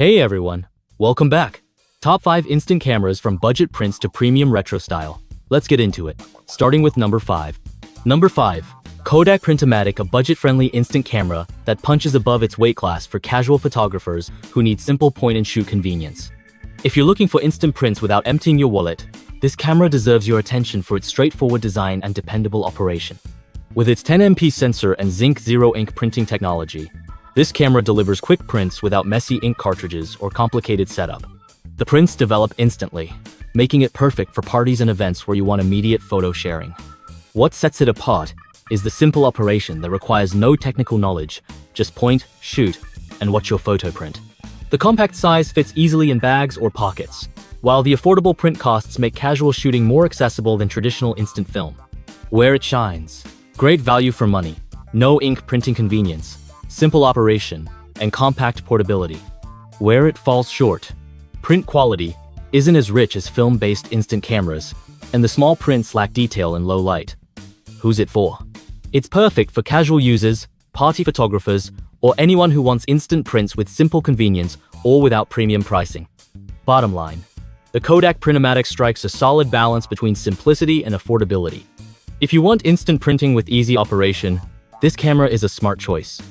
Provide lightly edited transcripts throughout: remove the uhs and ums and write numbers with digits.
Hey everyone, welcome back. Top 5 instant cameras from budget prints to premium retro style. Let's get into it, starting with number 5. Number 5. Kodak Printomatic, a budget-friendly instant camera that punches above its weight class for casual photographers who need simple point-and-shoot convenience. If you're looking for instant prints without emptying your wallet, this camera deserves your attention for its straightforward design and dependable operation. With its 10MP sensor and zinc zero ink printing technology, this camera delivers quick prints without messy ink cartridges or complicated setup. The prints develop instantly, making it perfect for parties and events where you want immediate photo sharing. What sets it apart is the simple operation that requires no technical knowledge, just point, shoot, and watch your photo print. The compact size fits easily in bags or pockets, while the affordable print costs make casual shooting more accessible than traditional instant film. Where it shines: great value for money, no ink printing convenience, simple operation, and compact portability. Where it falls short: print quality isn't as rich as film-based instant cameras, and the small prints lack detail in low light. Who's it for? It's perfect for casual users, party photographers, or anyone who wants instant prints with simple convenience or without premium pricing. Bottom line: the Kodak Printomatic strikes a solid balance between simplicity and affordability. If you want instant printing with easy operation, this camera is a smart choice.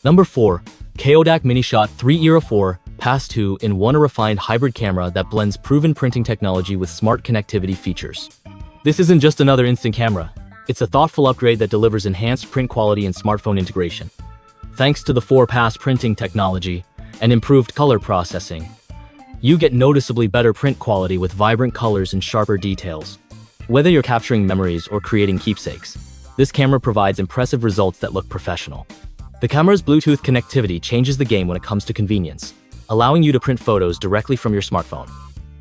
Number 4. Kodak MiniShot 3.4 Pass 2 in 1, a refined hybrid camera that blends proven printing technology with smart connectivity features. This isn't just another instant camera, it's a thoughtful upgrade that delivers enhanced print quality and smartphone integration. Thanks to the 4-pass printing technology and improved color processing, you get noticeably better print quality with vibrant colors and sharper details. Whether you're capturing memories or creating keepsakes, this camera provides impressive results that look professional. The camera's Bluetooth connectivity changes the game when it comes to convenience, allowing you to print photos directly from your smartphone.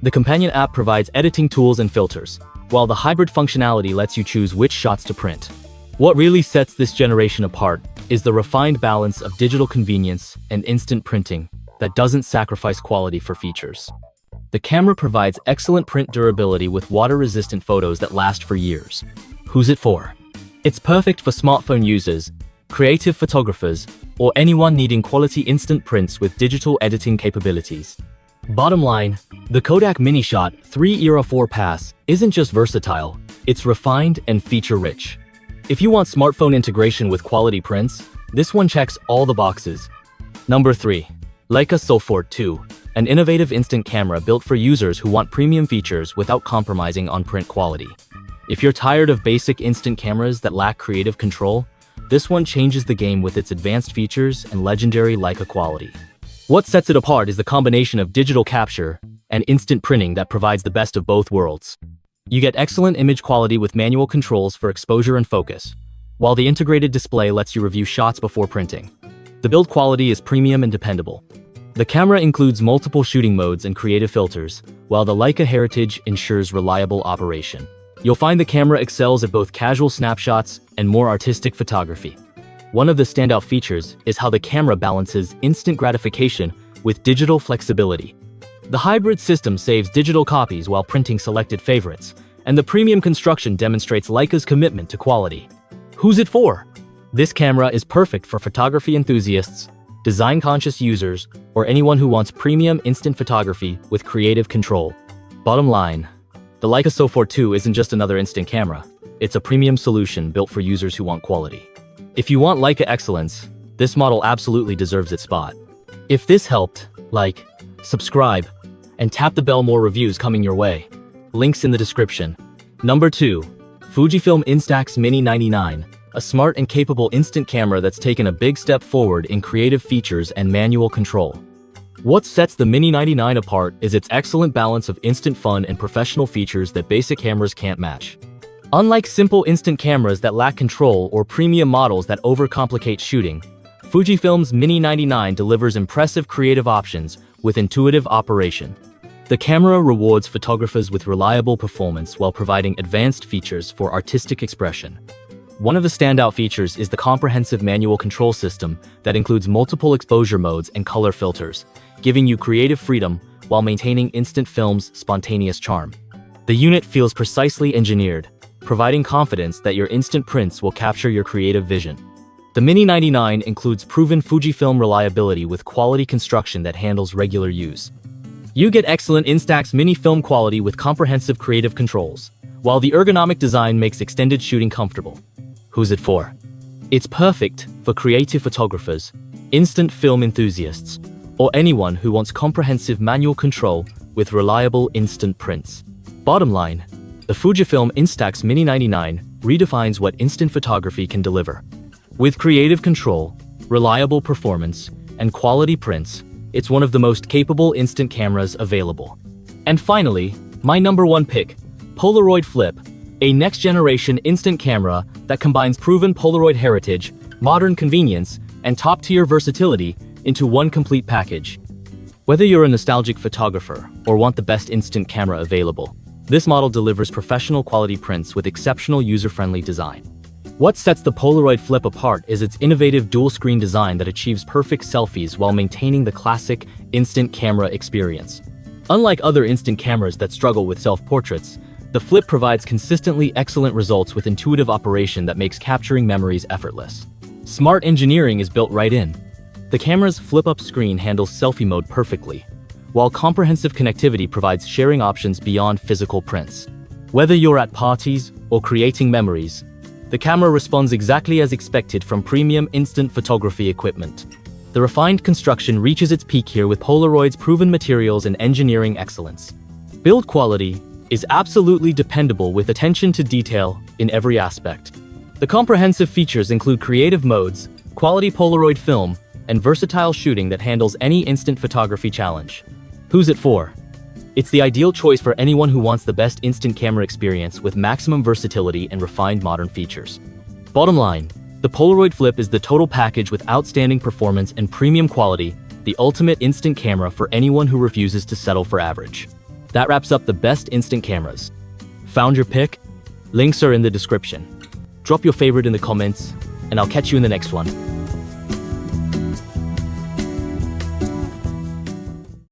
The companion app provides editing tools and filters, while the hybrid functionality lets you choose which shots to print. What really sets this generation apart is the refined balance of digital convenience and instant printing that doesn't sacrifice quality for features. The camera provides excellent print durability with water-resistant photos that last for years. Who's it for? It's perfect for smartphone users, creative photographers, or anyone needing quality instant prints with digital editing capabilities. Bottom line, the Kodak MiniShot 3.4 Pass isn't just versatile, it's refined and feature-rich. If you want smartphone integration with quality prints, this one checks all the boxes. Number 3. Leica Sofort 2, an innovative instant camera built for users who want premium features without compromising on print quality. If you're tired of basic instant cameras that lack creative control, this one changes the game with its advanced features and legendary Leica quality. What sets it apart is the combination of digital capture and instant printing that provides the best of both worlds. You get excellent image quality with manual controls for exposure and focus, while the integrated display lets you review shots before printing. The build quality is premium and dependable. The camera includes multiple shooting modes and creative filters, while the Leica heritage ensures reliable operation. You'll find the camera excels at both casual snapshots and more artistic photography. One of the standout features is how the camera balances instant gratification with digital flexibility. The hybrid system saves digital copies while printing selected favorites, and the premium construction demonstrates Leica's commitment to quality. Who's it for? This camera is perfect for photography enthusiasts, design-conscious users, or anyone who wants premium instant photography with creative control. Bottom line: the Leica Sofort 2 isn't just another instant camera, it's a premium solution built for users who want quality. If you want Leica excellence, this model absolutely deserves its spot. If this helped, like, subscribe, and tap the bell. More reviews coming your way. Links in the description. Number 2. Fujifilm Instax Mini 99, a smart and capable instant camera that's taken a big step forward in creative features and manual control. What sets the Mini 99 apart is its excellent balance of instant fun and professional features that basic cameras can't match. Unlike simple instant cameras that lack control or premium models that overcomplicate shooting, Fujifilm's Mini 99 delivers impressive creative options with intuitive operation. The camera rewards photographers with reliable performance while providing advanced features for artistic expression. One of the standout features is the comprehensive manual control system that includes multiple exposure modes and color filters, giving you creative freedom while maintaining instant film's spontaneous charm. The unit feels precisely engineered, providing confidence that your instant prints will capture your creative vision. The Mini 99 includes proven Fujifilm reliability with quality construction that handles regular use. You get excellent Instax mini film quality with comprehensive creative controls, while the ergonomic design makes extended shooting comfortable. Who's it for? It's perfect for creative photographers, instant film enthusiasts, or anyone who wants comprehensive manual control with reliable instant prints. Bottom line, the Fujifilm Instax Mini 99 redefines what instant photography can deliver. With creative control, reliable performance, and quality prints, it's one of the most capable instant cameras available. And finally, my number one pick, Polaroid Flip, a next-generation instant camera that combines proven Polaroid heritage, modern convenience, and top-tier versatility into one complete package. Whether you're a nostalgic photographer or want the best instant camera available, this model delivers professional quality prints with exceptional user-friendly design. What sets the Polaroid Flip apart is its innovative dual-screen design that achieves perfect selfies while maintaining the classic instant camera experience. Unlike other instant cameras that struggle with self-portraits, the Flip provides consistently excellent results with intuitive operation that makes capturing memories effortless. Smart engineering is built right in. The camera's flip-up screen handles selfie mode perfectly, while comprehensive connectivity provides sharing options beyond physical prints. Whether you're at parties or creating memories, the camera responds exactly as expected from premium instant photography equipment. The refined construction reaches its peak here with Polaroid's proven materials and engineering excellence. Build quality is absolutely dependable with attention to detail in every aspect. The comprehensive features include creative modes, quality Polaroid film, and versatile shooting that handles any instant photography challenge. Who's it for? It's the ideal choice for anyone who wants the best instant camera experience with maximum versatility and refined modern features. Bottom line, the Polaroid Flip is the total package with outstanding performance and premium quality, the ultimate instant camera for anyone who refuses to settle for average. That wraps up the best instant cameras. Found your pick? Links are in the description. Drop your favorite in the comments, and I'll catch you in the next one.